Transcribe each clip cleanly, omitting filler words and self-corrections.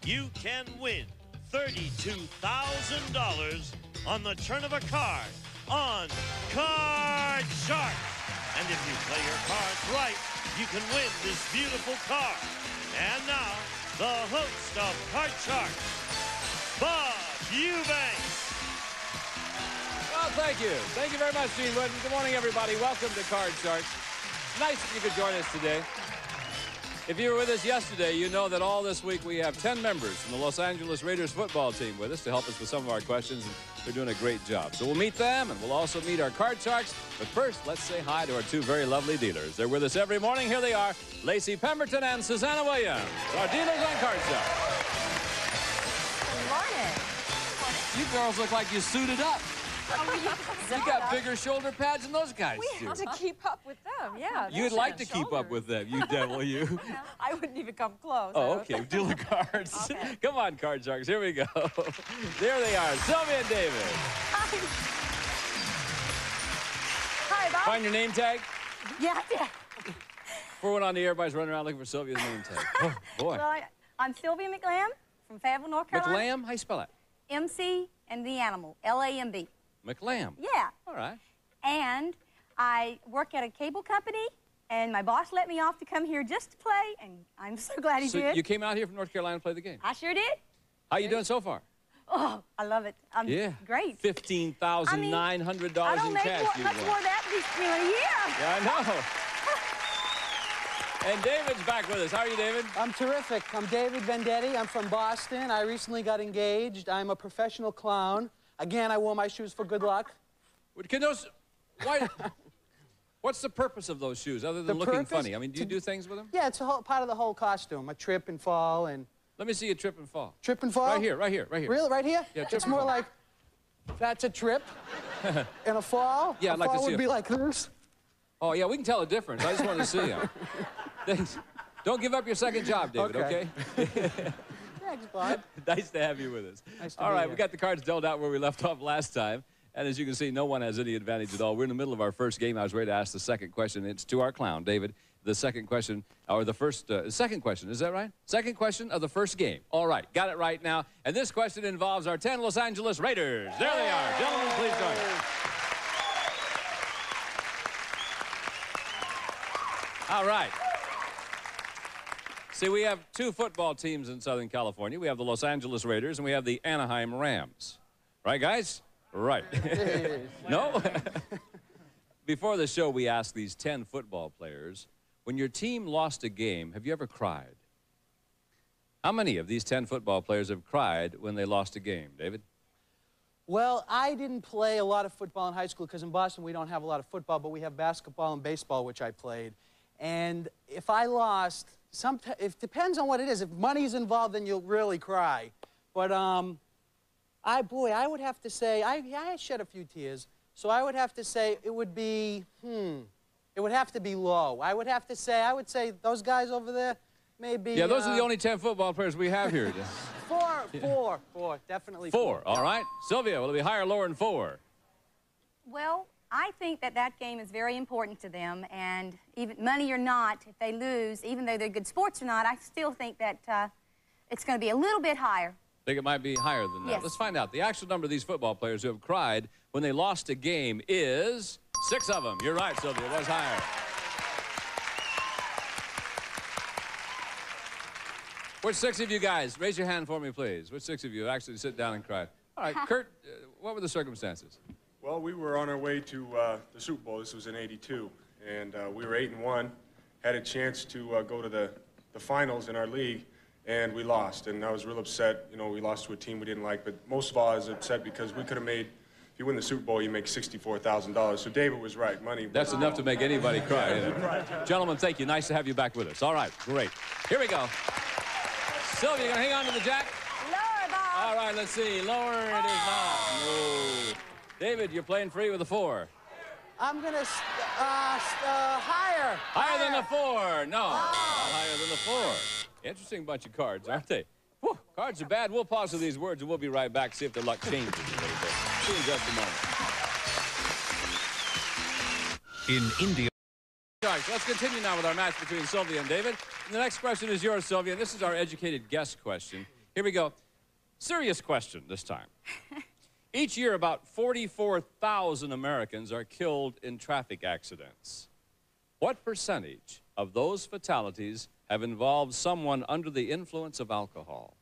you can win $32,000 on the turn of a card on Card Shark. And if you play your cards right, you can win this beautiful card. And now, the host of Card Shark, Bob Eubanks. Well, thank you. Thank you very much, Gene Wooden. Good morning, everybody. Welcome to Card Shark. Nice that you could join us today. If you were with us yesterday, you know that all this week we have 10 members from the Los Angeles Raiders football team with us to help us with some of our questions, and they're doing a great job. So we'll meet them, and we'll also meet our Card Sharks. But first, let's say hi to our two very lovely dealers. They're with us every morning. Here they are, Lacey Pemberton and Susanna Williams, our dealers on Card Shark. Good morning. You girls look like you suited up. You got bigger shoulder pads than those guys do. We have to keep up with them, yeah. You'd like to keep up with them, you devil, you. I wouldn't even come close. Oh, okay. Deal the cards. Okay. Come on, Card Sharks. Here we go. There they are, Sylvia and David. Hi, Bob. Find your name tag? Yeah. Before one on the air, everybody's running around looking for Sylvia's name tag. Oh, boy. Well, I'm Sylvia McLam from Fayetteville, North Carolina. McLam? How you spell that? MC and the animal, L-A-M-B. McLam. Yeah. All right. And I work at a cable company, and my boss let me off to come here just to play, and I'm so glad he So did. you came out here from North Carolina to play the game? I sure did. How you doing so far? Oh, I love it. Yeah. Great. $15,900 in I don't make cash. much more than that in a year. Yeah, I know. And David's back with us. How are you, David? I'm terrific. I'm David Vendetti. I'm from Boston. I recently got engaged. I'm a professional clown. Again, I wore my shoes for good luck. Can those... Why... What's the purpose of those shoes, other than looking funny? I mean, do you do things with them? Yeah, it's a whole, part of the whole costume. A trip and fall and... Let me see you trip and fall. Trip and fall? Right here, right here, right here. Really? Right here? Yeah, trip it's and more fall. like... That's a trip. And a fall? Yeah, I'd like to see would a... be like this. Oh, yeah, we can tell the difference. I just want to see you. Thanks. Don't give up your second job, David, okay? Thanks, Bob. Nice to have you with us. Nice to all be right, here. we got the cards dealt out where we left off last time. And as you can see, no one has any advantage at all. We're in the middle of our first game. I was ready to ask the second question. It's to our clown, David. The second question, or the first, second question, is that right? Second question of the first game. All right, got it right now. And this question involves our 10 Los Angeles Raiders. There they are. Gentlemen, please join us. All right. See, we have two football teams in Southern California. We have the Los Angeles Raiders and we have the Anaheim Rams. Right, guys? Right. No? Before the show, we asked these 10 football players, when your team lost a game, have you ever cried? How many of these 10 football players have cried when they lost a game, David? Well, I didn't play a lot of football in high school because in Boston we don't have a lot of football, but we have basketball and baseball, which I played. And if I lost, it depends on what it is. If money's involved, then you'll really cry. But I would have to say, I shed a few tears. So I would have to say it would be, it would have to be low. I would say those guys over there, maybe. Yeah, those are the only 10 football players we have here. Four, definitely four. All right. Sylvia, will it be higher or lower than 4? Well, I think that game is very important to them, and even money or not, if they lose, even though they're good sports or not, I still think that it's going to be a little bit higher. Think it might be higher than that. Yes. Let's find out. The actual number of these football players who have cried when they lost a game is 6 of them. You're right, Sylvia. It was higher. Which 6 of you guys? Raise your hand for me, please. Which 6 of you actually sit down and cried? All right, Kurt, what were the circumstances? Well, we were on our way to the Super Bowl. This was in '82, and we were 8-1. Had a chance to go to the finals in our league, and we lost. And I was real upset. You know, we lost to a team we didn't like. But most of all, I was upset because we could have made. If you win the Super Bowl, you make $64,000. So David was right. Money. That's enough to make anybody cry. Isn't it? Gentlemen, thank you. Nice to have you back with us. All right, great. Here we go. Sylvia, you gonna hang on to the jack? Lower, Bob. All right, let's see. Lower it is not. No. David, you're playing free with a 4. I'm going to higher. Higher than the 4. No, not higher than the 4. Interesting bunch of cards, aren't they? Whew, cards are bad. We'll pause with these words, and we'll be right back, see if their luck changes a little bit. See you in just a moment. In India. All right, so let's continue now with our match between Sylvia and David. And the next question is yours, Sylvia. This is our educated guess question. Here we go. Serious question this time. Each year, about 44,000 Americans are killed in traffic accidents. What percentage of those fatalities have involved someone under the influence of alcohol?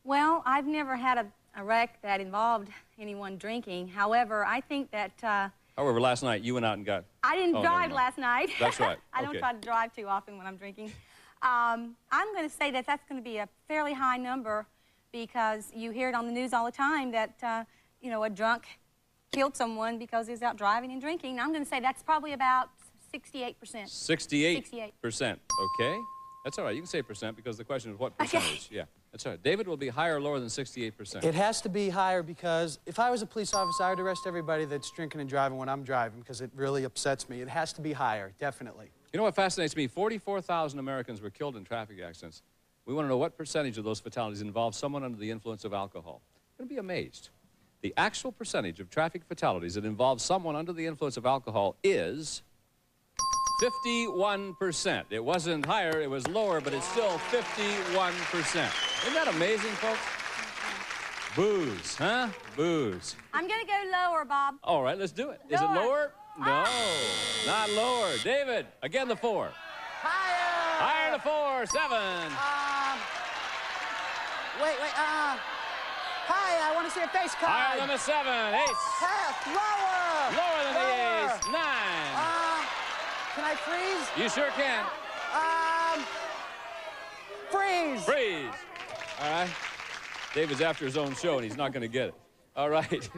Well, I've never had a wreck that involved anyone drinking. However, I think that... However, last night you went out and got... I didn't drive last night. That's right. I don't try to drive too often when I'm drinking. I'm going to say that that's going to be a fairly high number because you hear it on the news all the time that, you know, a drunk killed someone because he was out driving and drinking. I'm going to say that's probably about 68%. 68%. Okay. That's all right. You can say percent because the question is what percentage. Okay. Yeah, that's all right. David will be higher or lower than 68%. It has to be higher because if I was a police officer, I would arrest everybody that's drinking and driving when I'm driving because it really upsets me. It has to be higher, definitely. You know what fascinates me? 44,000 Americans were killed in traffic accidents. We want to know what percentage of those fatalities involve someone under the influence of alcohol. You're going to be amazed. The actual percentage of traffic fatalities that involve someone under the influence of alcohol is 51%. It wasn't higher, it was lower, but it's still 51%. Isn't that amazing, folks? Booze, huh? Booze. I'm going to go lower, Bob. All right, let's do it. Lower. Is it lower? No, not lower. David, again the 4. Higher! Higher to 4, 7. Wait, hi, I want to see a face card. Higher than a 7, ace. Lower! Lower than the ace, 9. Can I freeze? You sure can. Freeze! Freeze. All right. David's after his own show, and he's not going to get it. All right.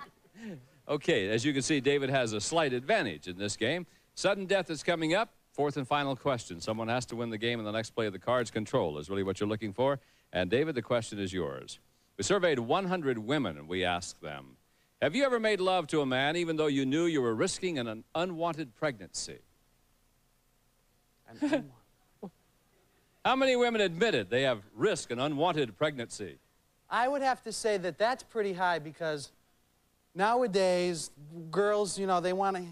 Okay, as you can see, David has a slight advantage in this game. Sudden death is coming up. 4th and final question. Someone has to win the game in the next play of the cards. Control is really what you're looking for. And David, the question is yours. We surveyed 100 women, and we asked them, have you ever made love to a man even though you knew you were risking an unwanted pregnancy? How many women admitted they have risked an unwanted pregnancy? I would have to say that that's pretty high because nowadays, girls, you know, they want to,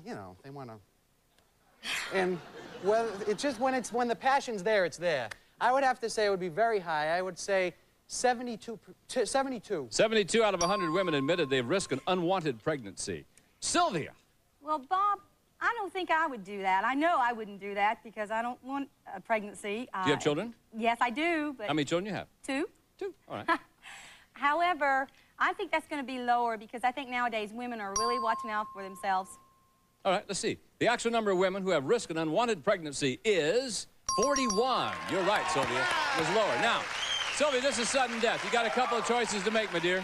and well, it's just when the passion's there, it's there. I would have to say it would be very high. I would say 72. 72 out of 100 women admitted they've risked an unwanted pregnancy. Sylvia. Well, Bob, I don't think I would do that. I know I wouldn't do that because I don't want a pregnancy. Do you have children? Yes, I do. But how many children do you have? 2. 2. All right. However, I think that's going to be lower because I think nowadays women are really watching out for themselves. All right, let's see. The actual number of women who have risked an unwanted pregnancy is 41. You're right, Sylvia. It was lower. Now, Sylvia, this is sudden death. You got a couple of choices to make, my dear.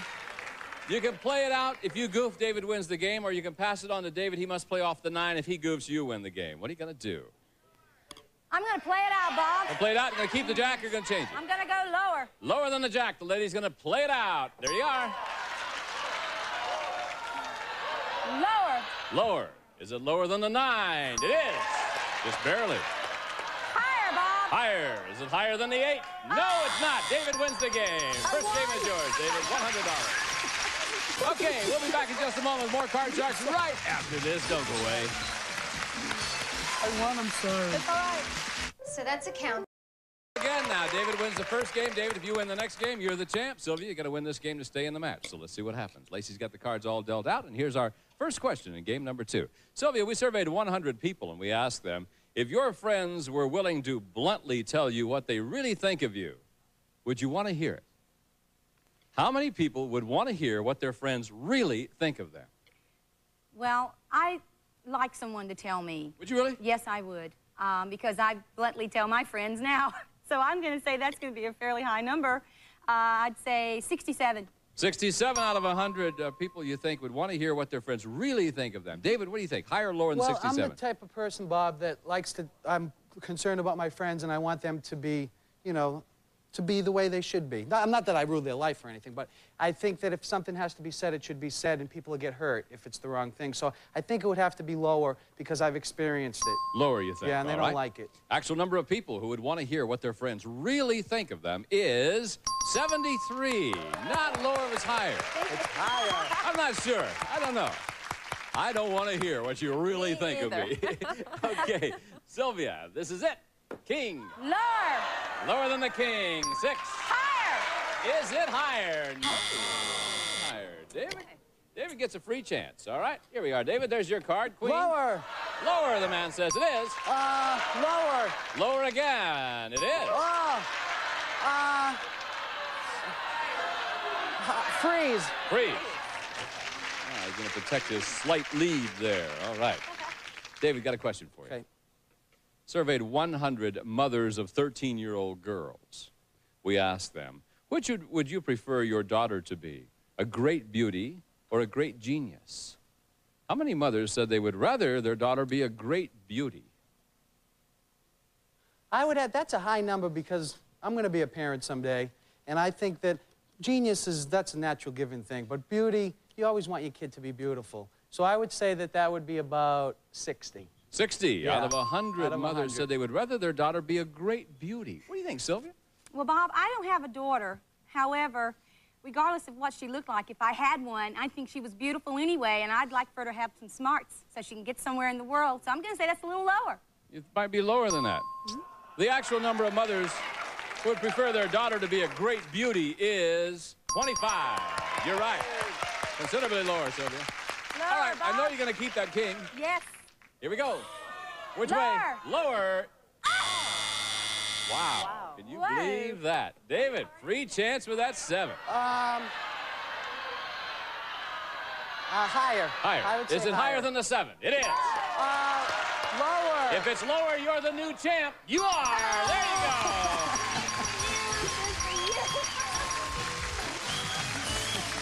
You can play it out. If you goof, David wins the game, or you can pass it on to David. He must play off the 9. If he goofs, you win the game. What are you going to do? I'm going to play it out, Bob. You're play it out? You're going to keep the jack, or you're going to change it? I'm going to go lower. Lower than the jack. The lady's going to play it out. There you are. Lower. Lower. Is it lower than the 9? It is. Just barely. Higher, Bob. Higher. Is it higher than the 8? No, it's not. David wins the game. First game is yours, David. $100. Okay, we'll be back in just a moment with more Card Sharks right after this. Don't go away. I won, I'm sorry. It's all right. So that's a count. Again now, David wins the first game. David, if you win the next game, you're the champ. Sylvia, you got to win this game to stay in the match. So let's see what happens. Lacey's got the cards all dealt out, and here's our first question in game number 2. Sylvia, we surveyed 100 people, and we asked them, if your friends were willing to bluntly tell you what they really think of you, would you want to hear it? How many people would want to hear what their friends really think of them? Well, I'd like someone to tell me. Would you really? Yes, I would, because I bluntly tell my friends now. So I'm going to say that's going to be a fairly high number. I'd say 67. 67 out of 100 people you think would want to hear what their friends really think of them. David, what do you think? Higher or lower than 67? Well, I'm the type of person, Bob, that likes to, I'm concerned about my friends and I want them to be, you know, to be the way they should be. Not that I rule their life or anything, but I think that if something has to be said, it should be said, and people will get hurt if it's the wrong thing. So I think it would have to be lower because I've experienced it. Lower, you think? Yeah, and they don't like it. Actual number of people who would want to hear what their friends really think of them is 73. Not lower, it was higher. It's higher. I'm not sure. I don't know. I don't want to hear what you really think of me. Okay, Sylvia, this is it. King. Lower. Lower than the king. 6. Higher. Is it higher? No. Higher. David gets a free chance. All right. Here we are. David, there's your card. Queen. Lower. Lower, the man says it is. Lower. Lower again. It is. Freeze. Freeze. He's going to protect his slight lead there. All right. David, got a question for you. Okay. Surveyed 100 mothers of 13-year-old girls. We asked them, which would you prefer your daughter to be, a great beauty or a great genius? How many mothers said they would rather their daughter be a great beauty? I would add, that's a high number because I'm going to be a parent someday, and I think that genius that's a natural given thing, but beauty, you always want your kid to be beautiful. So I would say that would be about 60. 60 Yeah. out of 100 Out of mothers 100. said they would rather their daughter be a great beauty. What do you think, Sylvia? Well, Bob, I don't have a daughter. However, regardless of what she looked like, if I had one, I think she was beautiful anyway, and I'd like for her to have some smarts so she can get somewhere in the world. So I'm going to say that's a little lower. It might be lower than that. The actual number of mothers who would prefer their daughter to be a great beauty is 25. You're right. Considerably lower, Sylvia. Lower, All right, I know Bob. you're going to keep that king. Yes. Here we go. Which Lower. way? Lower. Wow. Can you Whoa. believe that? David, free chance with that 7. Higher. Higher. I would say Is it higher than the 7? It is. Lower. If it's lower, you're the new champ. You are. There you go.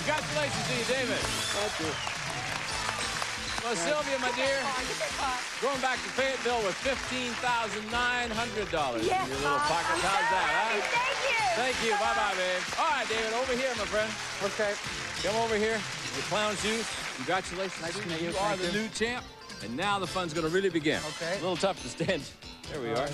Congratulations to you, David. Thank you. Well, Sylvia, my dear, going back to Fayetteville with $15,900 Yes, in your little Bob. pocket. I'm How's so that, happy. huh? Thank you. Thank you. Bye-bye, babe. All right, David, over here, my friend. Okay. Come over here. Your clown shoes. Congratulations. Nice to meet You you. are Thank the you. new champ. And now the fun's going to really begin. Okay. A little tough to stand. There we are.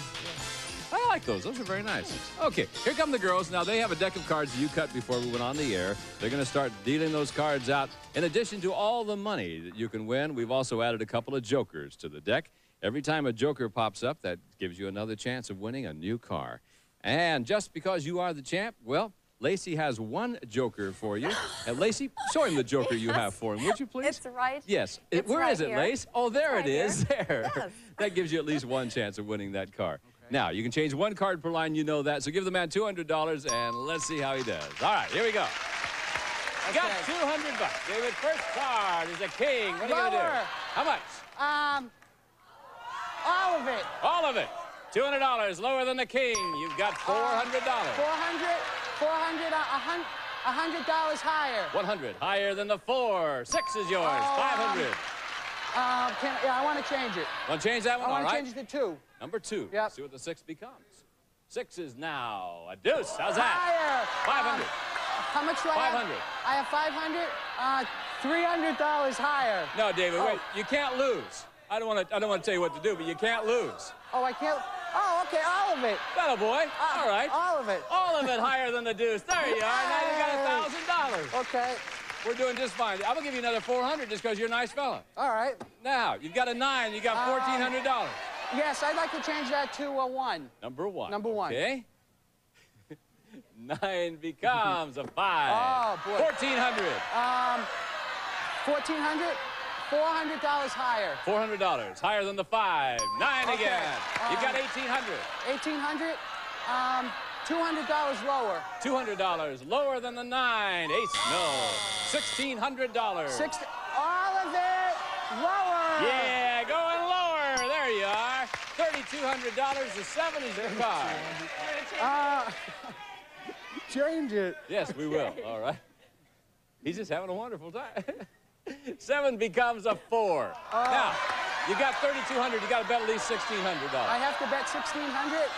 I like those. Those are very nice. Okay, here come the girls. Now, they have a deck of cards that you cut before we went on the air. They're going to start dealing those cards out. In addition to all the money that you can win, we've also added a couple of jokers to the deck. Every time a joker pops up, that gives you another chance of winning a new car. And just because you are the champ, well, Lacey has one joker for you. And Lacey, show him the joker you have for him, would you please? It's right. Yes. It's Where right is it, here. Lace? Oh, there It's it right is. here. There. Yes. That gives you at least one chance of winning that car. Now, you can change one card per line, you know that. So give the man $200, and let's see how he does. All right, here we go. Got $200. David, first card is a king. What are you going to do? Lower. How much? All of it. All of it. $200, lower than the king. You've got $400. 400, $100 higher. 100, higher than the 4. 6 is yours. 500. Yeah, I want to change it. Want to change that one? I want All to right. change it to 2. Number 2. Yep. See what the 6 becomes. 6 is now a deuce. How's that? Higher. 500. How much do I have? 500. I have 500. $300 higher. No, David, Oh. wait. You can't lose. I don't want to tell you what to do, but you can't lose. Oh, I can't. Oh, okay, all of it. That'll boy. All right. All of it. All of it higher than the deuce. There you are. Now you got $1,000. Okay. We're doing just fine. I'm gonna give you another 400 just because you're a nice fella. All right. Now you've got a 9. You got $1,400. Yes, I'd like to change that to a 1. Number 1. Number 1. Okay. 9 becomes a 5. Oh, boy. 1,400. 1,400. $400 higher. $400 higher than the 5. 9 Okay. again. You got 1,800. 1,800. $200 lower. $200 lower than the 9. Ace, no. $1,600. 60. All of it lower. Yeah, going lower. There you are. $3,200. The 7 is your card. Change it. Yes, we will. All right. He's just having a wonderful time. 7 becomes a 4. Now, you got $3,200. You got to bet at least $1,600. I have to bet 1,600.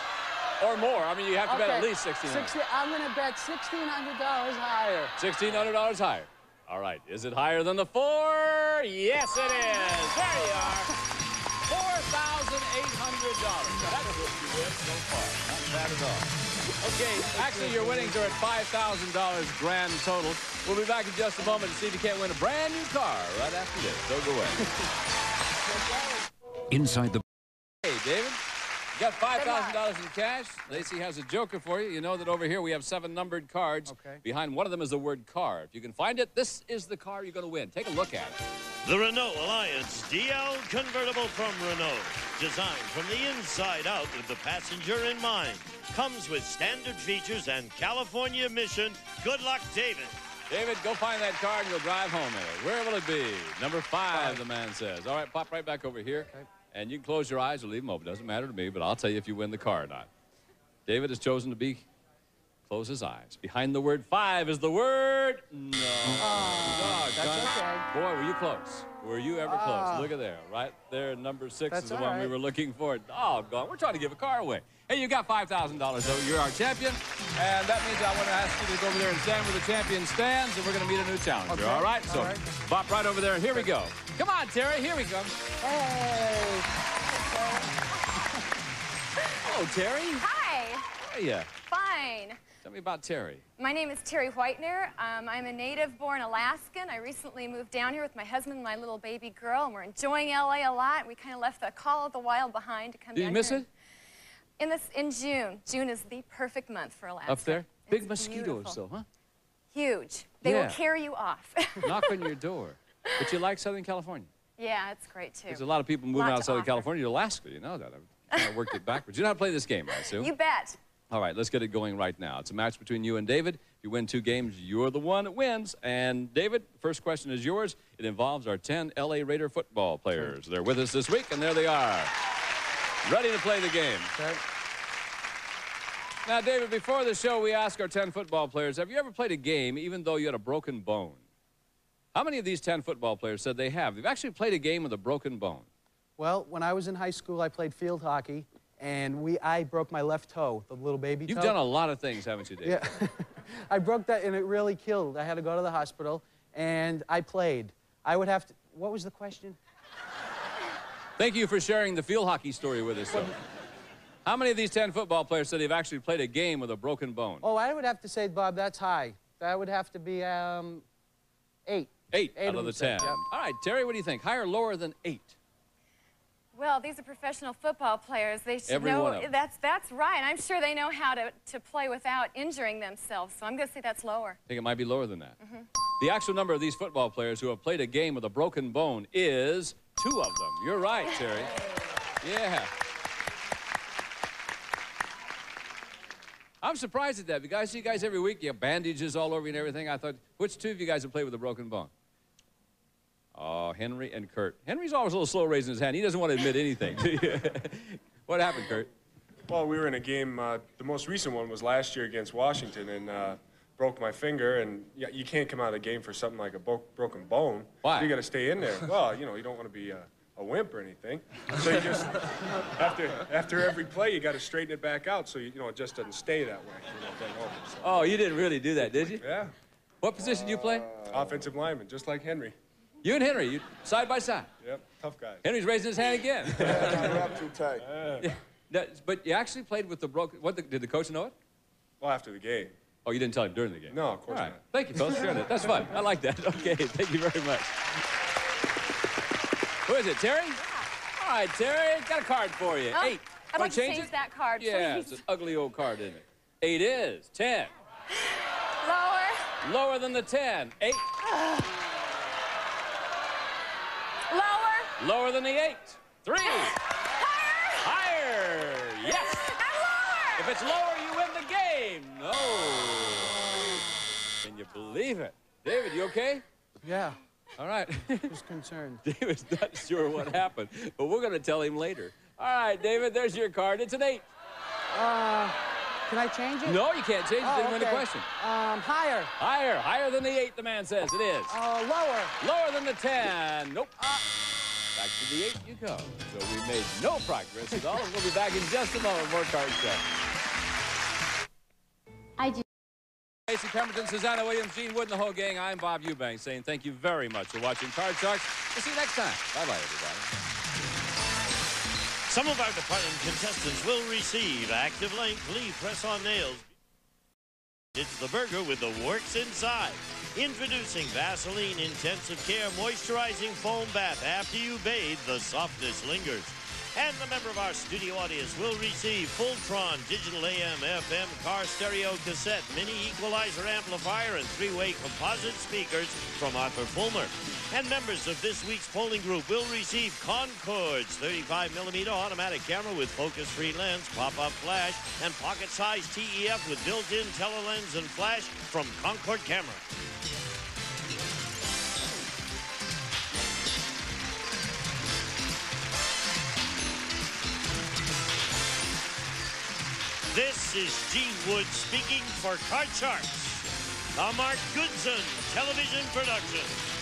Or more. I mean, you have to bet at least $1,600. I'm going to bet $1,600 higher. $1,600 higher. All right. Is it higher than the 4? Yes, it is. There you are. $4,800. That's what you win so far. Not bad at all. Okay, actually, your winnings are at $5,000 grand total. We'll be back in just a moment to see if you can't win a brand new car right after this. Don't go away. Inside the... Hey, David. You got $5,000 in cash. Lacey has a joker for you. You know that over here we have 7 numbered cards. Okay. Behind one of them is the word car. If you can find it, this is the car you're going to win. Take a look at it. The Renault Alliance DL convertible from Renault. Designed from the inside out with the passenger in mind. Comes with standard features and California mission. Good luck, David. David, go find that car and you'll drive home in it. Where will it be? Number 5, the man says. All right, pop right back over here. Okay. And you can close your eyes or leave them open. Doesn't matter to me, but I'll tell you if you win the car or not. David has chosen to close his eyes. Behind the word 5 is the word no. Oh, that's okay. Boy, were you close. Were you ever close? Look at there. Right there, number 6 is the one we were looking for. Doggone. We're trying to give a car away. Hey, you got $5,000, though. You're our champion. And that means I want to ask you to go over there and stand where the champion stands, and we're going to meet a new challenger. Okay. All right? So, bop right over there, and here we go. Come on, Terry. Here we come. Hey. Hello, Terry. Hi. How are you? Fine. Tell me about Terry. My name is Terry Whitener. I'm a native-born Alaskan. I recently moved down here with my husband and my little baby girl, and we're enjoying LA a lot. We kind of left the call of the wild behind to come down here. Did you miss it? In June. June is the perfect month for Alaska. Up there? It's Big mosquitoes, beautiful. though, huh? Huge. They will carry you off. Knock on your door. But you like Southern California? Yeah, it's great, too. There's a lot of people moving Lot out to of Southern offer. California to Alaska. You know that. I kind of worked it backwards. You know how to play this game, right, Sue? You bet. All right, let's get it going right now. It's a match between you and David. If you win 2 games, you're the one that wins. And David, first question is yours. It involves our 10 LA Raider football players. They're with us this week, and there they are. Ready to play the game. Okay. Now, David, before the show, we ask our 10 football players, have you ever played a game even though you had a broken bone? How many of these 10 football players said they have? They've actually played a game with a broken bone. Well, when I was in high school, I played field hockey, and I broke my left toe, the little baby toe. You've done a lot of things, haven't you, David? Yeah. I broke that, and it really killed. I had to go to the hospital, and I played. I would have to... What was the question? Thank you for sharing the field hockey story with us, though. How many of these 10 football players said they've actually played a game with a broken bone? Oh, I would have to say, Bob, that's high. That would have to be 8. 8 out of the 10. Yep. All right, Terry, what do you think? Higher or lower than 8? Well, these are professional football players. They should Every know. one of them. That's right. I'm sure they know how to play without injuring themselves. So I'm going to say that's lower. I think it might be lower than that. The actual number of these football players who have played a game with a broken bone is 2 of them. You're right, Terry. Yeah. I'm surprised at that because I see you guys every week. You have bandages all over you and everything. I thought, which 2 of you guys have played with a broken bone? Oh, Henry and Kurt. Henry's always a little slow raising his hand. He doesn't want to admit anything. What happened, Kurt? Well, we were in a game, the most recent one was last year against Washington, and broke my finger, and you can't come out of the game for something like a broken bone. Why? You got to stay in there. Well, you know, you don't want to be a wimp or anything. So you just, after every play, you got to straighten it back out so, you know, it just doesn't stay that way. You know, bend over, so. Oh, you didn't really do that, did you? Yeah. What position do you play? Offensive lineman, just like Henry. You and Henry, you side by side. Yep, tough guys. Henry's raising his hand again. We're up too tight. But you actually played with the broken... did the coach know it? Well, after the game. Oh, you didn't tell him during the game? No, of course All right. not. Thank you, fellas, for sharing that. That's fun. I like that. Okay, thank you very much. Who is it, Terry? Yeah. All right, Terry, got a card for you. Oh, 8. I'd like to change change it? that card, Yeah, please. it's an ugly old card, isn't it? 8 is. 10. Lower. Lower than the 10. 8. Lower. Lower than the 8. 3. Higher. Higher. Yes. And lower. If it's lower, you win the game. No. Can you believe it? David, you okay? Yeah, All right. just concerned. David's not sure what happened, but we're going to tell him later. All right, David, there's your card. It's an 8. Can I change it? No, you can't change it. Oh, Didn't win the okay. question. Higher. Higher. Higher than the 8, the man says. It is. Lower. Lower than the 10. Nope. Back to the 8 you go. So we made no progress at all. We'll be back in just a moment. More Card Shark. Casey Pemberton, Susanna Williams, Gene Wood, and the whole gang. I'm Bob Eubanks saying thank you very much for watching Card Sharks. We'll see you next time. Bye-bye, everybody. Some of our departing contestants will receive active length leaf press-on nails. It's the burger with the works inside. Introducing Vaseline Intensive Care Moisturizing Foam Bath. After you bathe, the softness lingers. And the member of our studio audience will receive Fulltron digital AM, FM, car stereo cassette, mini equalizer amplifier, and 3-way composite speakers from Arthur Fulmer. And members of this week's polling group will receive Concord's 35mm automatic camera with focus-free lens, pop-up flash, and pocket-sized TEF with built-in telelens and flash from Concord Camera. This is Gene Wood speaking for Card Sharks, a Mark Goodson television production.